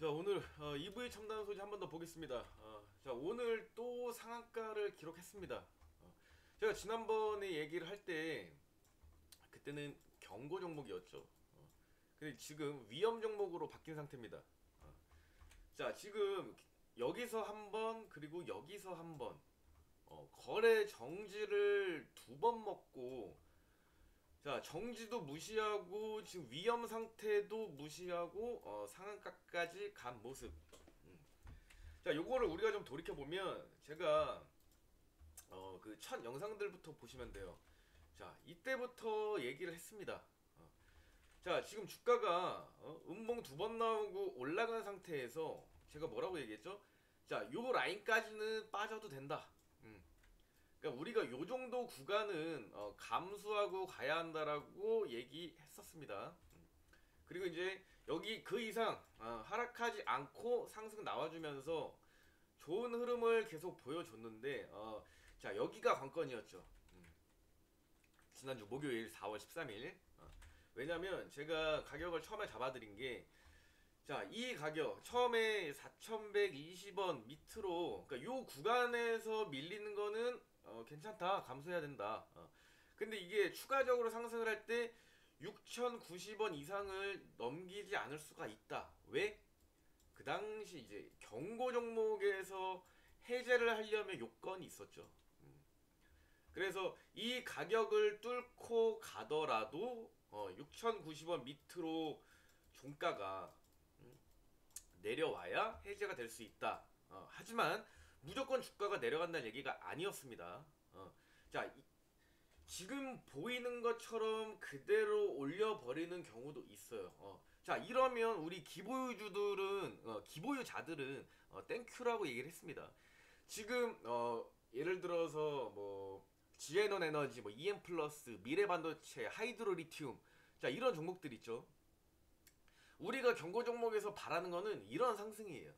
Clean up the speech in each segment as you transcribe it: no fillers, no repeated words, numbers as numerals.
자, 오늘 EV 첨단 소지 한 번 더 보겠습니다. 자, 오늘 또 상한가를 기록했습니다. 제가 지난번에 얘기를 할 때 그때는 경고 종목이었죠. 근데 지금 위험 종목으로 바뀐 상태입니다. 자, 지금 여기서 한 번, 그리고 여기서 한 번, 거래 정지를 두 번 먹고, 자, 정지도 무시하고 지금 위험 상태도 무시하고 상한가까지 간 모습. 자, 요거를 우리가 좀 돌이켜 보면 제가 그 첫 영상들부터 보시면 돼요. 자, 이때부터 얘기를 했습니다. 자, 지금 주가가 음봉 두 번 나오고 올라간 상태에서 제가 뭐라고 얘기했죠? 자, 요 라인까지는 빠져도 된다. 그러니까 우리가 요 정도 구간은 감수하고 가야 한다라고 얘기했었습니다. 그리고 이제 여기 그 이상 하락하지 않고 상승 나와주면서 좋은 흐름을 계속 보여줬는데 자, 여기가 관건이었죠. 지난주 목요일 4월 13일. 왜냐면 제가 가격을 처음에 잡아드린 게, 자, 이 가격 처음에 4120원 밑으로, 그러니까 요 구간에서 밀리는 거는 괜찮다, 감수해야 된다. 근데 이게 추가적으로 상승을 할 때 6090원 이상을 넘기지 않을 수가 있다. 왜? 그 당시 이제 경고 종목에서 해제를 하려면 요건이 있었죠. 그래서 이 가격을 뚫고 가더라도 6090원 밑으로 종가가 내려와야 해제가 될 수 있다. 하지만 무조건 주가가 내려간다는 얘기가 아니었습니다. 자, 지금 보이는 것처럼 그대로 올려버리는 경우도 있어요. 자, 이러면 우리 기보유자들은 땡큐라고 얘기를 했습니다. 지금 예를 들어서 뭐 지에논 에너지, 뭐 EM 플러스, 미래반도체, 하이드로 리튬, 자, 이런 종목들 있죠. 우리가 경고 종목에서 바라는 거는 이런 상승이에요.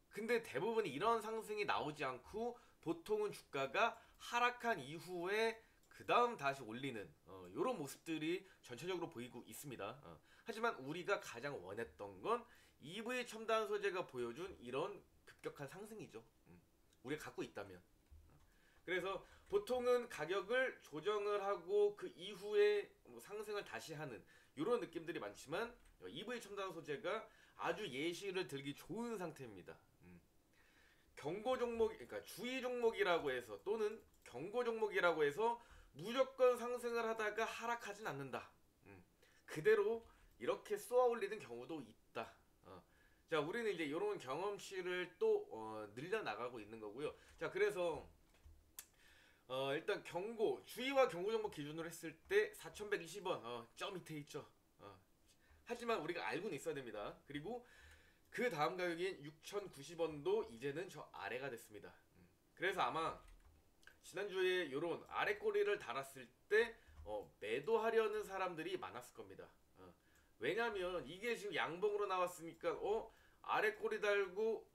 근데 대부분이 이런 상승이 나오지 않고 보통은 주가가 하락한 이후에 그 다음 다시 올리는 이런 모습들이 전체적으로 보이고 있습니다. 하지만 우리가 가장 원했던 건 EV 첨단 소재가 보여준 이런 급격한 상승이죠. 우리가 갖고 있다면. 그래서 보통은 가격을 조정을 하고 그 이후에 뭐 상승을 다시 하는 이런 느낌들이 많지만 EV 첨단 소재가 아주 예시를 들기 좋은 상태입니다. 경고 종목, 그러니까 주의 종목이라고 해서 또는 경고 종목이라고 해서 무조건 상승을 하다가 하락하진 않는다. 그대로 이렇게 쏘아 올리는 경우도 있다. 자, 우리는 이제 이런 경험치를 또 늘려 나가고 있는 거고요. 자, 그래서 일단 경고, 주의와 경고 종목 기준으로 했을 때 4120원 저 밑에 있죠. 하지만 우리가 알고는 있어야 됩니다. 그리고 그 다음 가격인 6090원도 이제는 저 아래가 됐습니다. 그래서 아마 지난주에 요런 아래 꼬리를 달았을 때 매도하려는 사람들이 많았을 겁니다. 왜냐면 이게 지금 양봉으로 나왔으니까 아래 꼬리 달고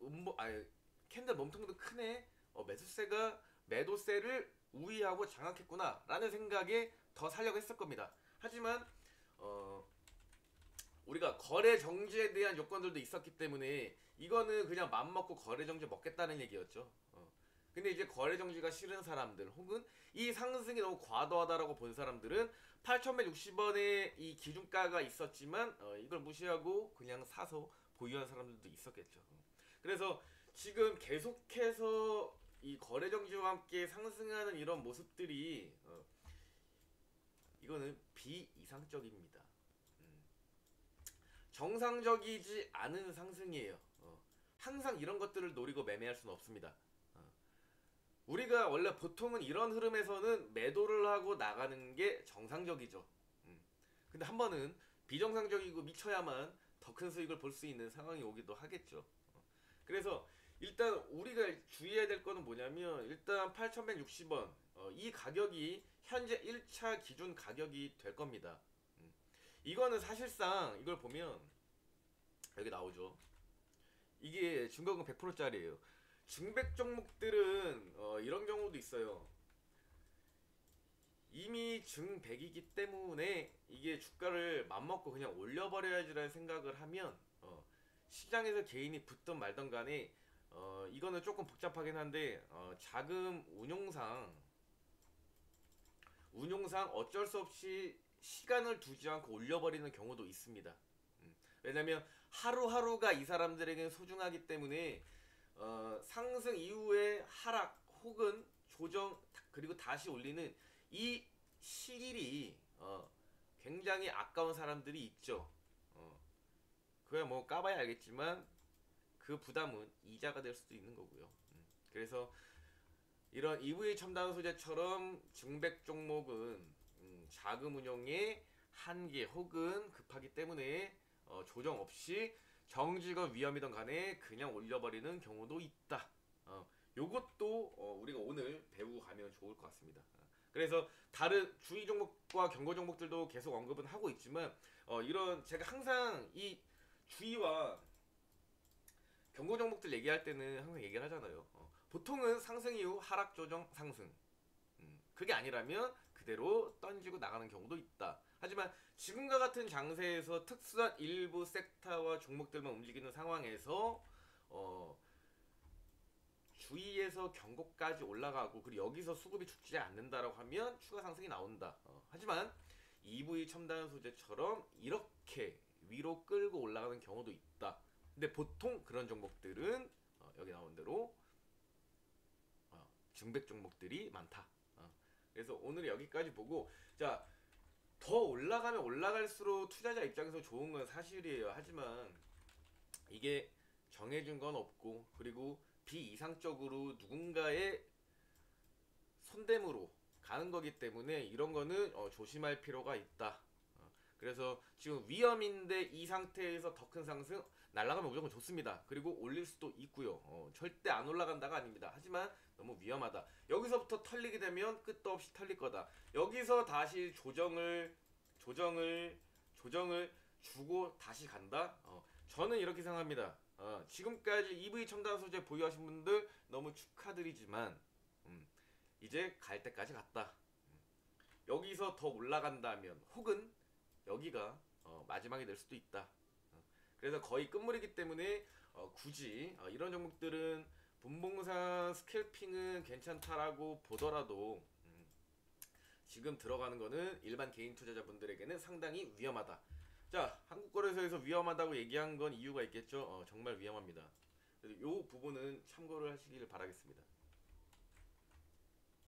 캔들 몸통도 크네. 매수세가 매도세를 우위하고 장악했구나 라는 생각에 더 살려고 했을 겁니다. 하지만 우리가 거래 정지에 대한 요건들도 있었기 때문에 이거는 그냥 맘먹고 거래 정지 먹겠다는 얘기였죠. 근데 이제 거래 정지가 싫은 사람들 혹은 이 상승이 너무 과도하다라고 본 사람들은 8,160원의 이 기준가가 있었지만 이걸 무시하고 그냥 사서 보유한 사람들도 있었겠죠. 그래서 지금 계속해서 이 거래 정지와 함께 상승하는 이런 모습들이 이거는 비이상적입니다. 정상적이지 않은 상승이에요. 항상 이런 것들을 노리고 매매할 수는 없습니다. 우리가 원래 보통은 이런 흐름에서는 매도를 하고 나가는 게 정상적이죠. 근데 한 번은 비정상적이고 미쳐야만 더 큰 수익을 볼 수 있는 상황이 오기도 하겠죠. 그래서 일단 우리가 주의해야 될 거는 뭐냐면 일단 8,160원 이 가격이 현재 1차 기준 가격이 될 겁니다. 이거는 사실상 이걸 보면 여기 나오죠. 이게 증거금 100%짜리예요. 증백 종목들은 이런 경우도 있어요. 이미 증백이기 때문에 이게 주가를 맘먹고 그냥 올려버려야지라는 생각을 하면 시장에서 개인이 붙든 말든 간에 이거는 조금 복잡하긴 한데 자금 운용상 어쩔 수 없이 시간을 두지 않고 올려버리는 경우도 있습니다. 왜냐면 하루하루가 이 사람들에게는 소중하기 때문에 상승 이후에 하락 혹은 조정 그리고 다시 올리는 이 시일이 굉장히 아까운 사람들이 있죠. 그야 뭐 까봐야 알겠지만 그 부담은 이자가 될 수도 있는 거고요. 그래서 이런 EV 첨단 소재처럼 증백 종목은 자금 운용의 한계 혹은 급하기 때문에 조정 없이 정지가 위험이든 간에 그냥 올려버리는 경우도 있다. 요것도 우리가 오늘 배우고 가면 좋을 것 같습니다. 그래서 다른 주의 종목과 경고 종목들도 계속 언급은 하고 있지만 이런 제가 항상 이 주의와 경고 종목들 얘기할 때는 항상 얘기를 하잖아요. 보통은 상승 이후 하락 조정 상승. 그게 아니라면 그대로 던지고 나가는 경우도 있다. 하지만 지금과 같은 장세에서 특수한 일부 섹터와 종목들만 움직이는 상황에서 주의에서 경고까지 올라가고 그리고 여기서 수급이 죽지 않는다라고 하면 추가 상승이 나온다. 하지만 EV 첨단 소재처럼 이렇게 위로 끌고 올라가는 경우도 있다. 근데 보통 그런 종목들은 여기 나온 대로 증백 종목들이 많다. 그래서 오늘 여기까지 보고 자, 더 올라가면 올라갈수록 투자자 입장에서 좋은 건 사실이에요. 하지만 이게 정해진 건 없고 그리고 비이상적으로 누군가의 손대므로 가는 거기 때문에 이런 거는 조심할 필요가 있다. 그래서 지금 위험인데 이 상태에서 더 큰 상승 날아가면 무조건 좋습니다. 그리고 올릴 수도 있고요. 절대 안 올라간다가 아닙니다. 하지만 너무 위험하다. 여기서부터 털리게 되면 끝도 없이 털릴 거다. 여기서 다시 조정을 주고 다시 간다. 저는 이렇게 생각합니다. 지금까지 EV 첨단 소재 보유하신 분들 너무 축하드리지만 이제 갈 때까지 갔다. 여기서 더 올라간다면 혹은 여기가 마지막이 될 수도 있다. 그래서 거의 끝물이기 때문에 굳이 이런 종목들은 분봉상 스캘핑은 괜찮다라고 보더라도 지금 들어가는 거는 일반 개인 투자자분들에게는 상당히 위험하다. 자, 한국거래소에서 위험하다고 얘기한 건 이유가 있겠죠. 정말 위험합니다. 이 부분은 참고를 하시길 바라겠습니다.